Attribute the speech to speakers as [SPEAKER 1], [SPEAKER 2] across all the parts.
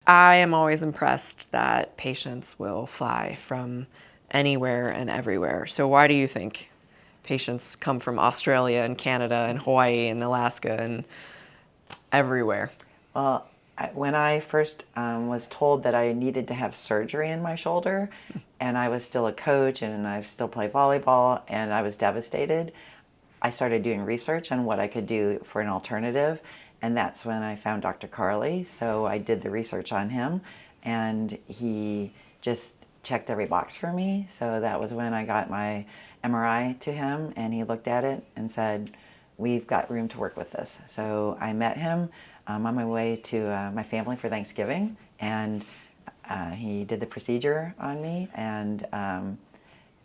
[SPEAKER 1] I am always impressed that patients will fly from anywhere and everywhere. So why do you think patients come from Australia and Canada and Hawaii and Alaska and everywhere?
[SPEAKER 2] Well, when I first was told that I needed to have surgery in my shoulder, and I was still a coach and I still play volleyball, and I was devastated, I started doing research on what I could do for an alternative, and that's when I found Dr. Karli. So I did the research on him, and he just checked every box for me. So that was when I got my MRI to him, and he looked at it and said, we've got room to work with this. So I met him on my way to my family for Thanksgiving, and he did the procedure on me, and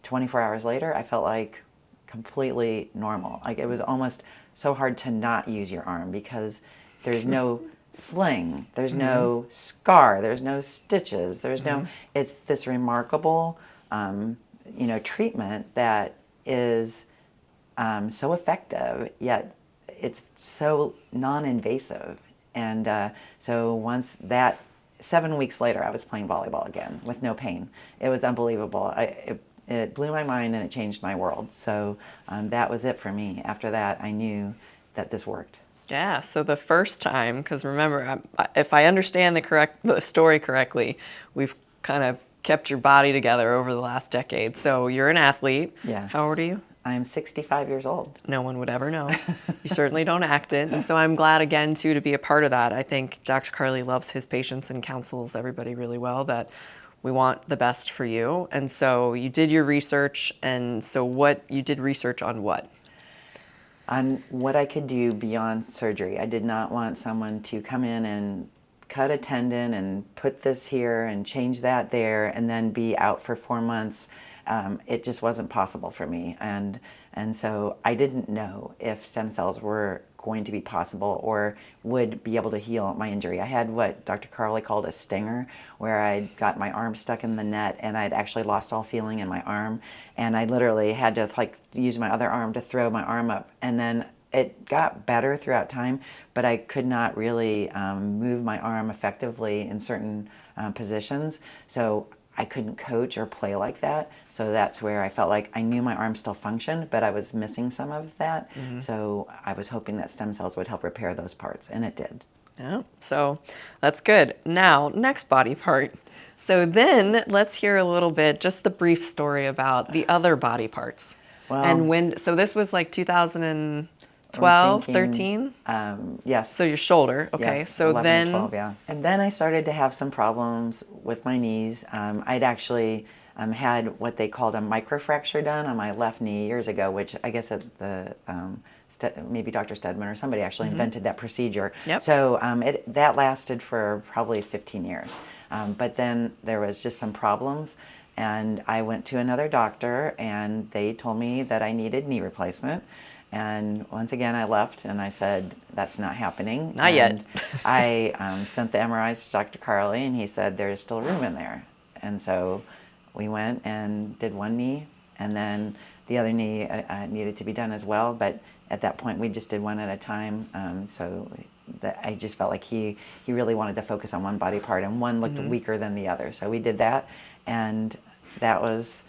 [SPEAKER 2] 24 hours later, I felt like completely normal. Like it was almost so hard to not use your arm because there's no sling, there's no scar, there's no stitches, there's no, it's this remarkable, treatment that is so effective, yet it's so non-invasive. And so once that, 7 weeks later, I was playing volleyball again with no pain. It was unbelievable. It blew my mind and it changed my world. So that was it for me. After that, I knew that this worked.
[SPEAKER 1] Yeah, so the first time, because remember, if I understand the story correctly, we've kind of kept your body together over the last decade. So you're an athlete.
[SPEAKER 2] Yes.
[SPEAKER 1] How old are you?
[SPEAKER 2] I'm 65 years old.
[SPEAKER 1] No one would ever know. You certainly don't act it. And so I'm glad, again, too, to be a part of that. I think Dr. Karli loves his patients and counsels everybody really well, that we want the best for you. And so you did your research. And so you did research on what?
[SPEAKER 2] On what I could do beyond surgery. I did not want someone to come in and cut a tendon and put this here and change that there and then be out for 4 months. It just wasn't possible for me, and so I didn't know if stem cells were going to be possible or would be able to heal my injury. I had what Dr. Karli called a stinger, where I'd got my arm stuck in the net and I'd actually lost all feeling in my arm, and I literally had to use my other arm to throw my arm up, and then it got better throughout time, but I could not really move my arm effectively in certain positions. So I couldn't coach or play like that. So that's where I felt like I knew my arm still functioned, but I was missing some of that. So I was hoping that stem cells would help repair those parts, and it did.
[SPEAKER 1] Yeah, so that's good. Now, next body part. So then let's hear a little bit, just the brief story about the other body parts.
[SPEAKER 2] Well,
[SPEAKER 1] And so this was like 2012, 13?
[SPEAKER 2] Yes.
[SPEAKER 1] So your shoulder, okay.
[SPEAKER 2] Yes,
[SPEAKER 1] so
[SPEAKER 2] 11
[SPEAKER 1] then,
[SPEAKER 2] or 12, yeah. And then I started to have some problems with my knees. I'd actually had what they called a microfracture done on my left knee years ago, which I guess maybe Dr. Stedman or somebody actually invented that procedure.
[SPEAKER 1] Yep.
[SPEAKER 2] So that lasted for probably 15 years. But then there was just some problems, and I went to another doctor, and they told me that I needed knee replacement. And once again, I left and I said, that's not happening.
[SPEAKER 1] Not yet.
[SPEAKER 2] I sent the MRIs to Dr. Karli, and he said, there's still room in there. And so we went and did one knee, and then the other knee needed to be done as well. But at that point, we just did one at a time. I just felt like he really wanted to focus on one body part, and one looked weaker than the other. So we did that, and that was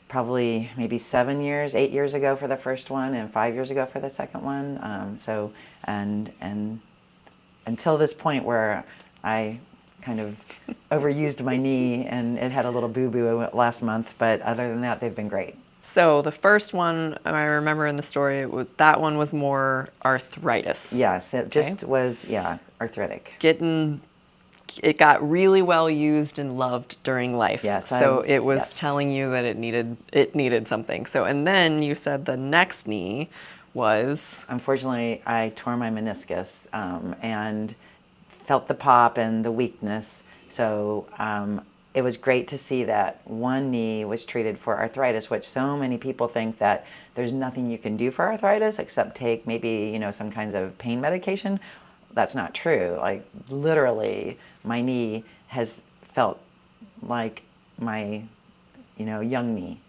[SPEAKER 2] probably maybe 8 years ago for the first one, and 5 years ago for the second one. And until this point where I kind of overused my knee and it had a little boo-boo last month, but other than that, they've been great.
[SPEAKER 1] so the first one, I remember in the story, that one was more arthritis.
[SPEAKER 2] Yes, it just was, arthritic.
[SPEAKER 1] It got really well used and loved during life.
[SPEAKER 2] Yes.
[SPEAKER 1] So it was telling you that it needed something. So, and then you said the next knee was...
[SPEAKER 2] Unfortunately, I tore my meniscus and felt the pop and the weakness. So it was great to see that one knee was treated for arthritis, which so many people think that there's nothing you can do for arthritis except take maybe, some kinds of pain medication. That's not true. Like literally, my knee has felt like my, young knee.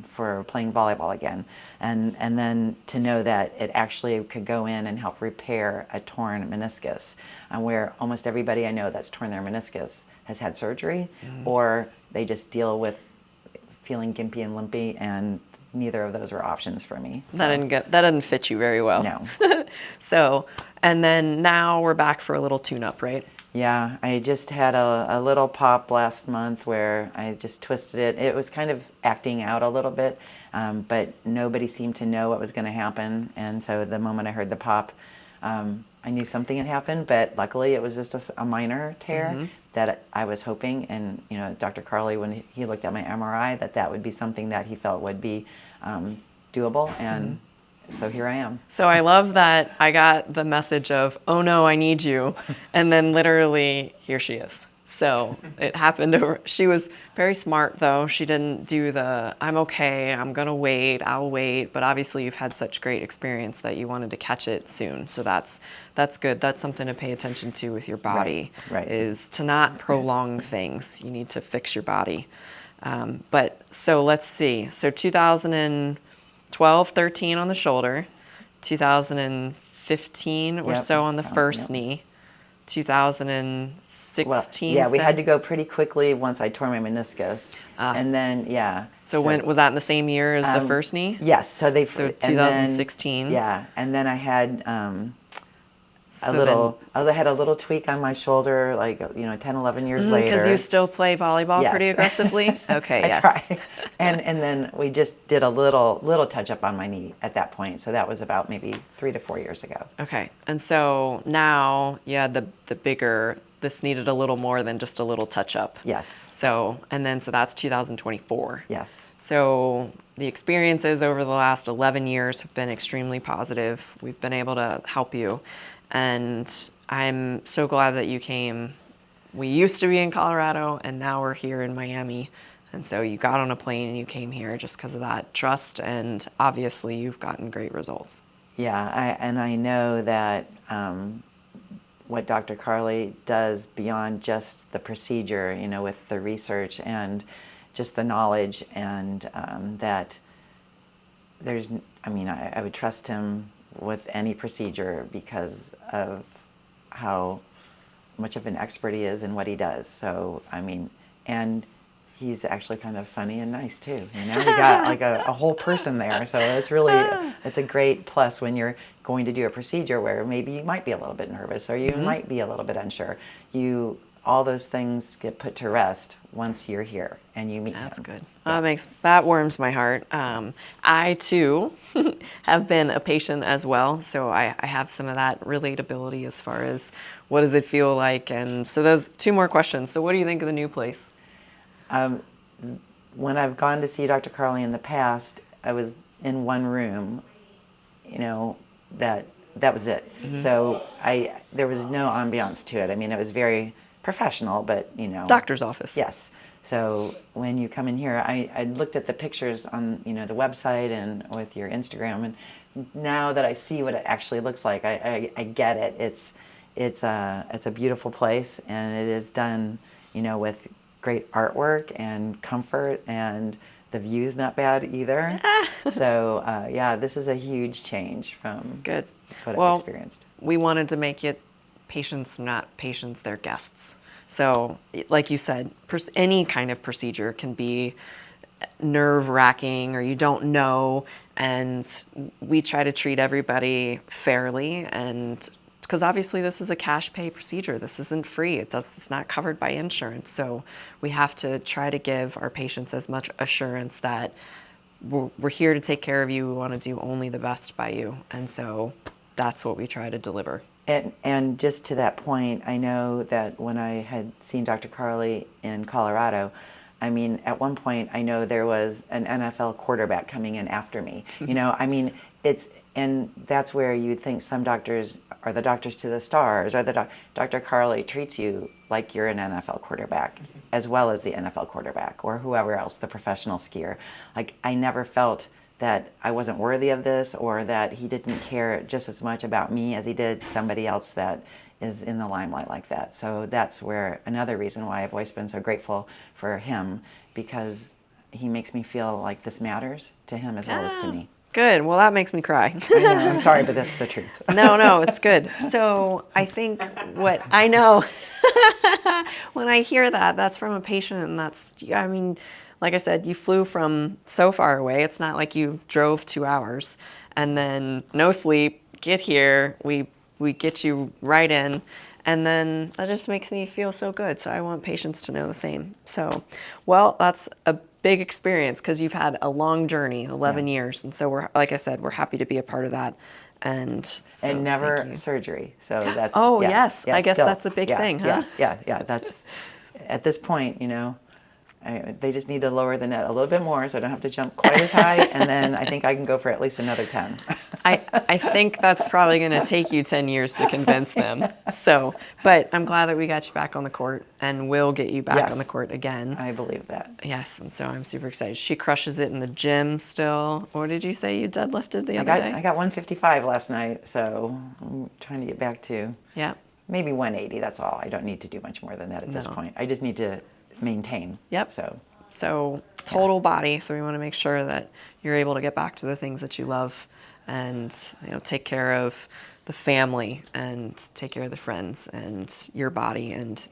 [SPEAKER 2] for playing volleyball again. And then to know that it actually could go in and help repair a torn meniscus, where almost everybody I know that's torn their meniscus has had surgery, or they just deal with feeling gimpy and limpy, and neither of those were options for me. So,
[SPEAKER 1] That didn't fit you very well.
[SPEAKER 2] no.
[SPEAKER 1] So, and then now we're back for a little tune-up, right?
[SPEAKER 2] Yeah, I just had a little pop last month where I just twisted it. It was kind of acting out a little bit, but nobody seemed to know what was going to happen. And so the moment I heard the pop, I knew something had happened, but luckily it was just a minor tear that I was hoping. And, you know, Dr. Karli, when he looked at my MRI, that would be something that he felt would be doable. And so here I am.
[SPEAKER 1] So I love that I got the message of, oh no, I need you. And then literally, here she is. So it happened over, she was very smart though. She didn't do the, I'm okay, I'm gonna wait, I'll wait. But obviously you've had such great experience that you wanted to catch it soon. So that's good. That's something to pay attention to with your body,
[SPEAKER 2] Right.
[SPEAKER 1] is to not prolong things. You need to fix your body. But so let's see. So 2012, 13 on the shoulder, 2015 or
[SPEAKER 2] Yep.
[SPEAKER 1] so on the
[SPEAKER 2] Oh,
[SPEAKER 1] first
[SPEAKER 2] yep.
[SPEAKER 1] knee, 2016.
[SPEAKER 2] Well, yeah, we had to go pretty quickly once I tore my meniscus. And then, yeah.
[SPEAKER 1] So when was that in the same year as the first knee?
[SPEAKER 2] Yes, so they.
[SPEAKER 1] So
[SPEAKER 2] and
[SPEAKER 1] 2016.
[SPEAKER 2] Then, yeah, and then I had
[SPEAKER 1] So
[SPEAKER 2] I had a little tweak on my shoulder, like 10, 11 years later.
[SPEAKER 1] because you still play volleyball
[SPEAKER 2] Yes.
[SPEAKER 1] pretty aggressively? Okay,
[SPEAKER 2] I
[SPEAKER 1] yes.
[SPEAKER 2] try. And then we just did a little touch up on my knee at that point. So that was about maybe 3 to 4 years ago.
[SPEAKER 1] Okay, and so now, yeah, the bigger, this needed a little more than just a little touch up.
[SPEAKER 2] Yes.
[SPEAKER 1] So, and then, so that's 2024.
[SPEAKER 2] Yes.
[SPEAKER 1] So the experiences over the last 11 years have been extremely positive. We've been able to help you. And I'm so glad that you came. We used to be in Colorado, and now we're here in Miami. And so you got on a plane and you came here just because of that trust. And obviously, you've gotten great results.
[SPEAKER 2] Yeah, I know that what Dr. Karli does beyond just the procedure, with the research and just the knowledge, and that there's, I would trust him with any procedure because of how much of an expert he is in what he does. So, and he's actually kind of funny and nice too. We got like a whole person there. So it's a great plus when you're going to do a procedure where maybe you might be a little bit nervous or you might be a little bit unsure. All those things get put to rest once you're here and you meet him.
[SPEAKER 1] That's good. That warms my heart. I too have been a patient as well, so I have some of that relatability as far as what does it feel like. And so those 2 more questions. So what do you think of the new place?
[SPEAKER 2] When I've gone to see Dr. Karli in the past, I was in one room, that was it. So there was no ambiance to it. It was very professional, but
[SPEAKER 1] Doctor's office.
[SPEAKER 2] Yes. So when you come in here, I looked at the pictures on the website and with your Instagram, and now that I see what it actually looks like, I get it. It's a beautiful place, and it is done with great artwork and comfort, and the view's not bad either. So this is a huge change from
[SPEAKER 1] Good.
[SPEAKER 2] what I've experienced.
[SPEAKER 1] We wanted to make it patients, not patients, they're guests. So, like you said, any kind of procedure can be nerve-wracking or you don't know, and we try to treat everybody fairly, and because obviously this is a cash pay procedure. This isn't free. It's not covered by insurance. So we have to try to give our patients as much assurance that we're here to take care of you. We want to do only the best by you. And so that's what we try to deliver.
[SPEAKER 2] And just to that point, I know that when I had seen Dr. Karli in Colorado, at one point I know there was an NFL quarterback coming in after me. And that's where you'd think some doctors are the doctors to the stars, or Dr. Karli treats you like you're an NFL quarterback, as well as the NFL quarterback, or whoever else, the professional skier. Like, I never felt that I wasn't worthy of this, or that he didn't care just as much about me as he did somebody else that is in the limelight like that. So that's where another reason why I've always been so grateful for him, because he makes me feel like this matters to him as well as to me.
[SPEAKER 1] Good. Well, that makes me cry.
[SPEAKER 2] I know, I'm sorry, but that's the truth.
[SPEAKER 1] No, it's good. So I think what I know when I hear that, that's from a patient, and that's, I mean, like I said, you flew from so far away. It's not like you drove 2 hours and then no sleep, get here, we get you right in. And then that just makes me feel so good. So I want patients to know the same. So, well, that's a big experience because you've had a long journey, 11 years. And so we're, like I said, we're happy to be a part of that. And so,
[SPEAKER 2] And
[SPEAKER 1] thank
[SPEAKER 2] never
[SPEAKER 1] you.
[SPEAKER 2] surgery. So that's
[SPEAKER 1] Oh,
[SPEAKER 2] yeah,
[SPEAKER 1] yes.
[SPEAKER 2] yeah,
[SPEAKER 1] I guess
[SPEAKER 2] still.
[SPEAKER 1] that's a big
[SPEAKER 2] Yeah,
[SPEAKER 1] thing, huh?
[SPEAKER 2] Yeah. That's at this point, they just need to lower the net a little bit more so I don't have to jump quite as high, and then I think I can go for at least another 10.
[SPEAKER 1] I think that's probably going to take you 10 years to convince them. So, but I'm glad that we got you back on the court, and we'll get you back
[SPEAKER 2] Yes.
[SPEAKER 1] on the court again.
[SPEAKER 2] I believe that.
[SPEAKER 1] Yes, and so I'm super excited. She crushes it in the gym still. What did you say you deadlifted the other day?
[SPEAKER 2] I got 155 last night, so I'm trying to get back to
[SPEAKER 1] Yeah.
[SPEAKER 2] maybe 180. That's all. I don't need to do much more than that at this point. I just need to maintain.
[SPEAKER 1] Yep. So total body. So we want to make sure that you're able to get back to the things that you love, and take care of the family and take care of the friends and your body and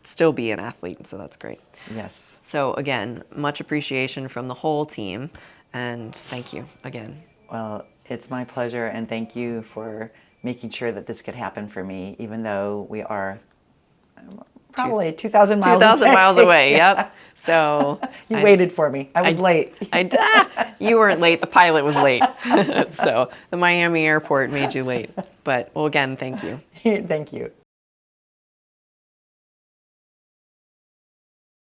[SPEAKER 1] still be an athlete. And so that's great.
[SPEAKER 2] Yes.
[SPEAKER 1] So again, much appreciation from the whole team, and thank you again.
[SPEAKER 2] Well, it's my pleasure, and thank you for making sure that this could happen for me, even though we are probably 2,000 miles
[SPEAKER 1] 2,000
[SPEAKER 2] away.
[SPEAKER 1] miles away, yep. So
[SPEAKER 2] You waited for me. I was late.
[SPEAKER 1] You weren't late. The pilot was late. So the Miami airport made you late. But, well, again, thank you.
[SPEAKER 2] Thank you.